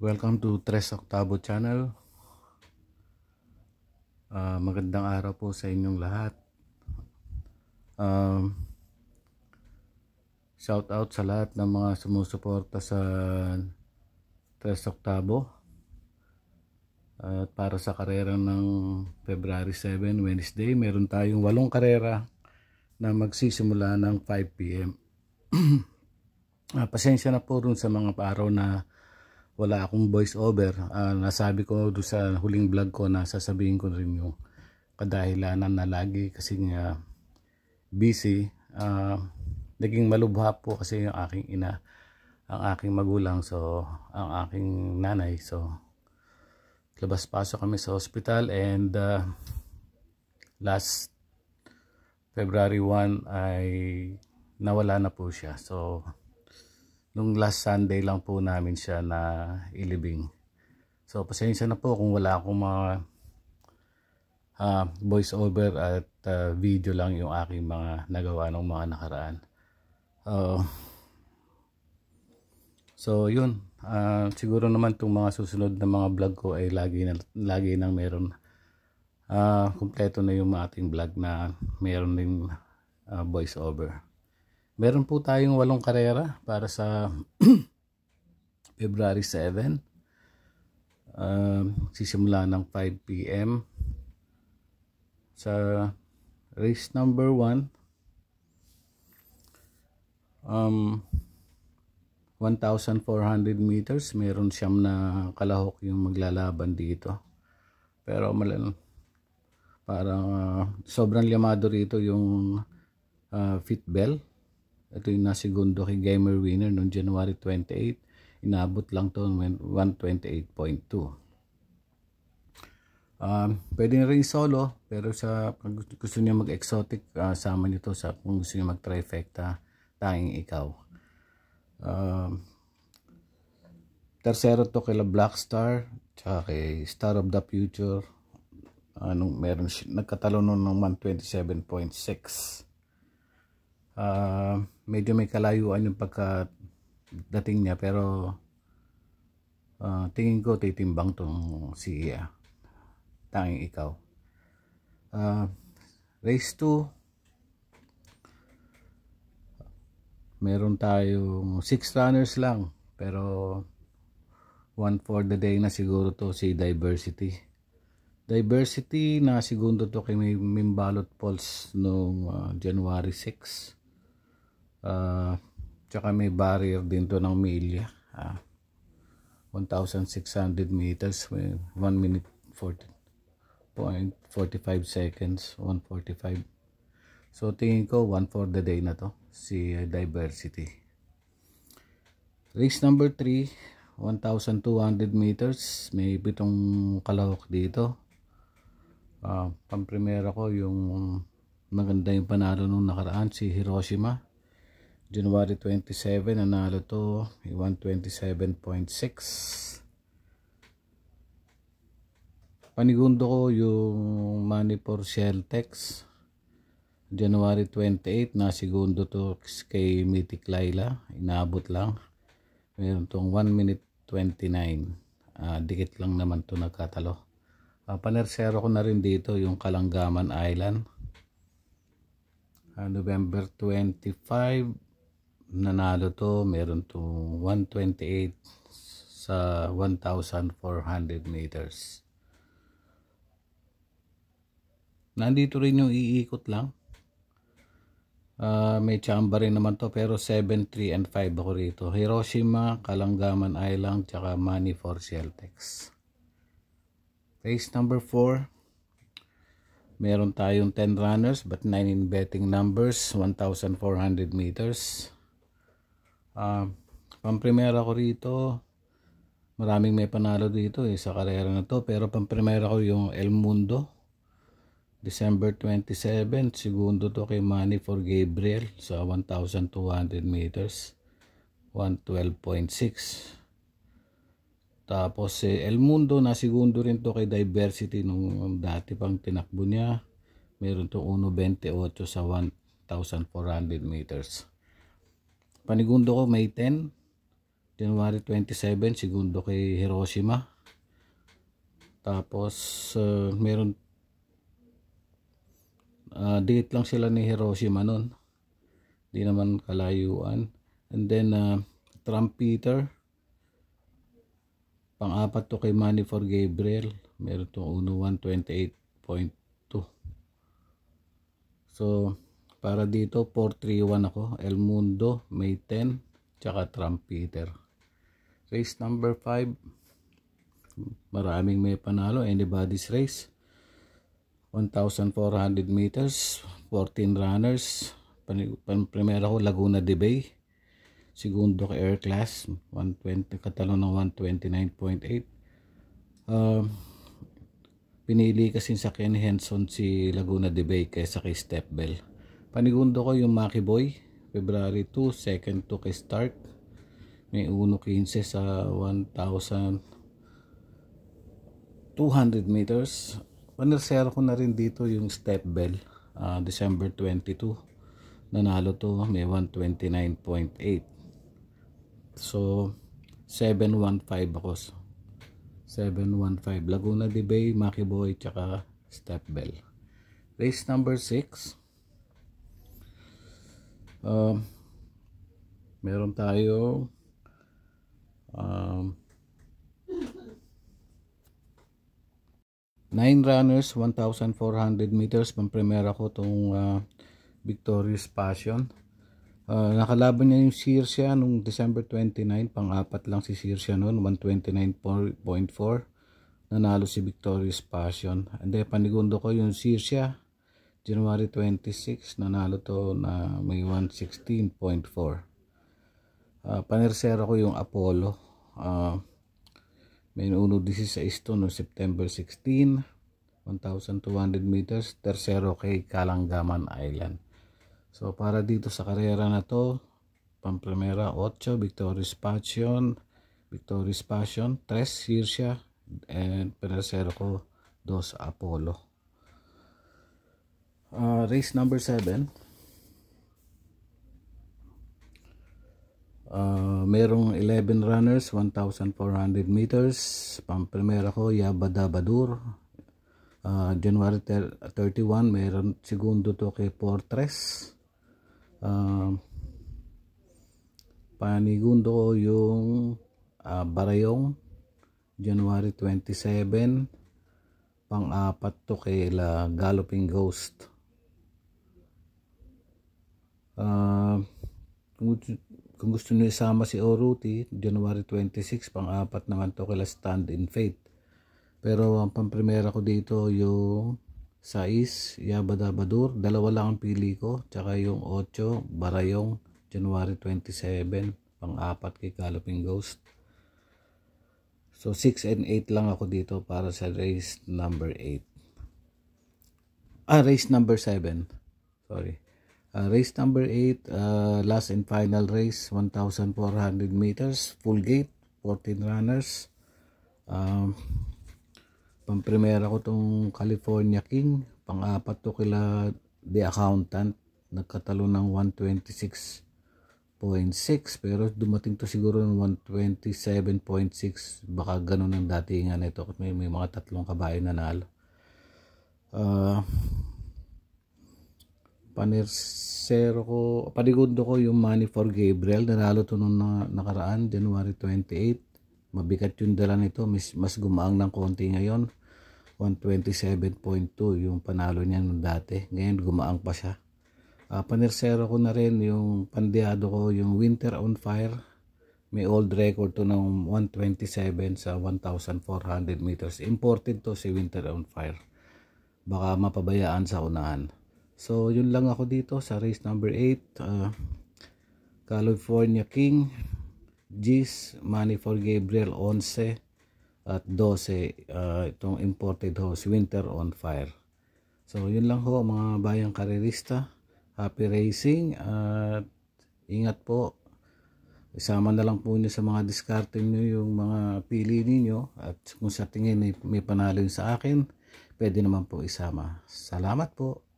Welcome to Tres Octavo Channel. Magandang araw po sa inyong lahat. Shout out sa lahat ng mga sumusuporta sa Tres Octavo. At para sa karera ng February 7, Wednesday, meron tayong 8 karera na magsisimula ng 5 PM. Pasensya na po rin sa mga araw na wala akong voice over. Nasabi ko doon sa huling vlog ko na sasabihin ko rin yung kadahilanan na lagi kasi nga busy. Naging malubha po kasi yung aking ina, ang aking magulang, so ang aking nanay. So labas-pasok kami sa hospital, and last February 1 ay nawala na po siya. So nung last Sunday lang po namin siya na ilibing. So pasensya na po kung wala akong mga voice over at video lang yung aking mga nagawa ng mga nakaraan. So yun, siguro naman itong mga susunod na mga vlog ko ay lagi nang meron kumpleto na yung ating vlog na meron din voice over. Meron po tayong 8 karera para sa February 7. Sisimula ng 5 PM. Sa race number 1, 1,400 meters. Meron siyam na kalahok yung maglalaban dito. Pero parang sobrang liamado rito yung Fitbel. Ito yung nasigundo kay Gamer Winner noong January 28. Inabot lang to 128.2. Pwede na rin solo, pero pag gusto niya mag-exotic, sama nito sa kung gusto niya mag-trifecta, tanging ikaw. Tercero to kay Black Star, tsaka kay Star of the Future. Meron nagkatalo noon ng 127.6. Medyo may kalayuan yung pagkadating niya, pero tingin ko titimbang tong si tanging ikaw. Race 2, meron tayong 6 runners lang, pero one for the day na siguro to si Diversity na segundo to kay Mimbalot Pulse noong January 6. Tsaka may barrier din to ng Milya, 1,600 meters, 1 minute 40.45 seconds, 1:45. So tingin ko 1 for the day na to si Diversity. Race number 3, 1,200 meters. May 7 kalahok dito. Pamprimera ko yung maganda yung panalo nung nakaraan, si Hiroshima. January 27, nanalo to 127.6. Panigundo ko yung Money for Sheltex. January 28, na segundo to kay Mythic Laila. Inabot lang. Meron tong 1 minute 29. Dikit lang naman to nagkatalo. Panersero ko na rin dito yung Kalanggaman Island. November 25, nanalo to. Meron to 128 sa 1,400 meters. Nandito rin yung iikot lang. May chamba rin naman to, pero 7, 3, and 5 ako rito. Hiroshima, Kalanggaman Island, tsaka Money for Sheltex. Race number 4, meron tayong 10 runners but 9 in betting numbers, 1,400 meters. Pamprimera ko rito, maraming may panalo dito sa karera na to, pero pamprimera ko yung El Mundo. December 27, segundo to kay Money for Gabriel sa 1,200 meters, 112.6. Tapos El Mundo, na segundo rin to kay Diversity nung dati pang tinakbo niya. Meron to 1.28 sa 1,400 meters. Panigundo ko May 10, January 27, segundo kay Hiroshima. Tapos meron date lang sila ni Hiroshima nun, di naman kalayuan. And then Trumpeter, pang-apat to kay Money for Gabriel, meron to uno 128.2. So para dito 431 ako, El Mundo May 10 tsaka Trumpeter. Race number 5, maraming may panalo, Anybody's Race, 1,400 meters, 14 runners. Primera ko Laguna de Bay, segundo ka Air Class, 120, katalo ng 129.8. Pinili kasi sa Ken Henson si Laguna de Bay kaysa kay Step Bell. Panigundo ko yung Maki Boy, February 2, second to kay Stark, may 1.15 sa 1,200 meters. Panersero ko na rin dito yung Step Bell, December 22, nanalo to, may 129.8. So 715 ako, 715 Laguna de Bay, Maki Boy tsaka Step Bell. Race number 6, meron tayo 9 runners, 1,400 meters. Pang-primera ko itong Victorious Passion. Nakalaban niya yung Sirsia nung December 29. Pang-apat lang si Sirsia noon, 129.4. Nanalo si Victorious Passion. And then panigundo ko yung Sirsia, January 26. Nanalo to na may 116.4. Panersera ko yung Apollo. May 1.16 to no September 16, 1,200 meters. Tersero kay Kalangaman Island. So para dito sa karera na to, pang-primera 8 Victorious Passion, 3 Sirsia, and panersero ko 2 Apollo. Race number 7, merong 11 runners, 1,400 meters. Pang-primera ko Yabadabadur, January 31. Meron segundo to kay Fortress. Panigundo ko yung Barayong, January 27. Pang-apat to kay Galloping Ghost. Kung gusto nyo isama si Oruti, January 26, pang-apat naman to kila Stand in Faith. Pero ang pang-primera ko dito yung 6, Yabadabadur, dalawa lang ang pili ko, tsaka yung 8, Barayong, January 27, pang-apat kay Galloping Ghost. So 6 and 8 lang ako dito para sa race number 8. Race number 7. Sorry. Race number 8, last and final race, 1,400 meters, full gate, 14 runners. Pang-primera ko tong California King, pang-apat to kila The Accountant, nagkatalo ng 126.6, pero dumating to siguro ng 127.6, baka ganun ang datingan nito, may mga tatlong kabayo na nalo. Panersero ko, panigundo ko yung Money for Gabriel, nanalo to nung nakaraan, January 28. Mabigat yung dala nito, mas gumaang ng konti ngayon, 127.2 yung panalo niya nung dati, ngayon gumaang pa siya. Panersero ko na rin yung pandiado ko, yung Winter on Fire, may old record to ng 127 sa 1,400 meters. Imported to si Winter on Fire, baka mapabayaan sa unahan. So yun lang ako dito sa race number 8, California King, G's, Money for Gabriel 11 at 12, itong imported horse Winter on Fire. So yun lang ho mga bayang karerista, happy racing at ingat po. Isama na lang po nyo sa mga diskarte nyo yung mga pili ninyo, at kung sa tingin may panalo sa akin, pwede naman po isama. Salamat po.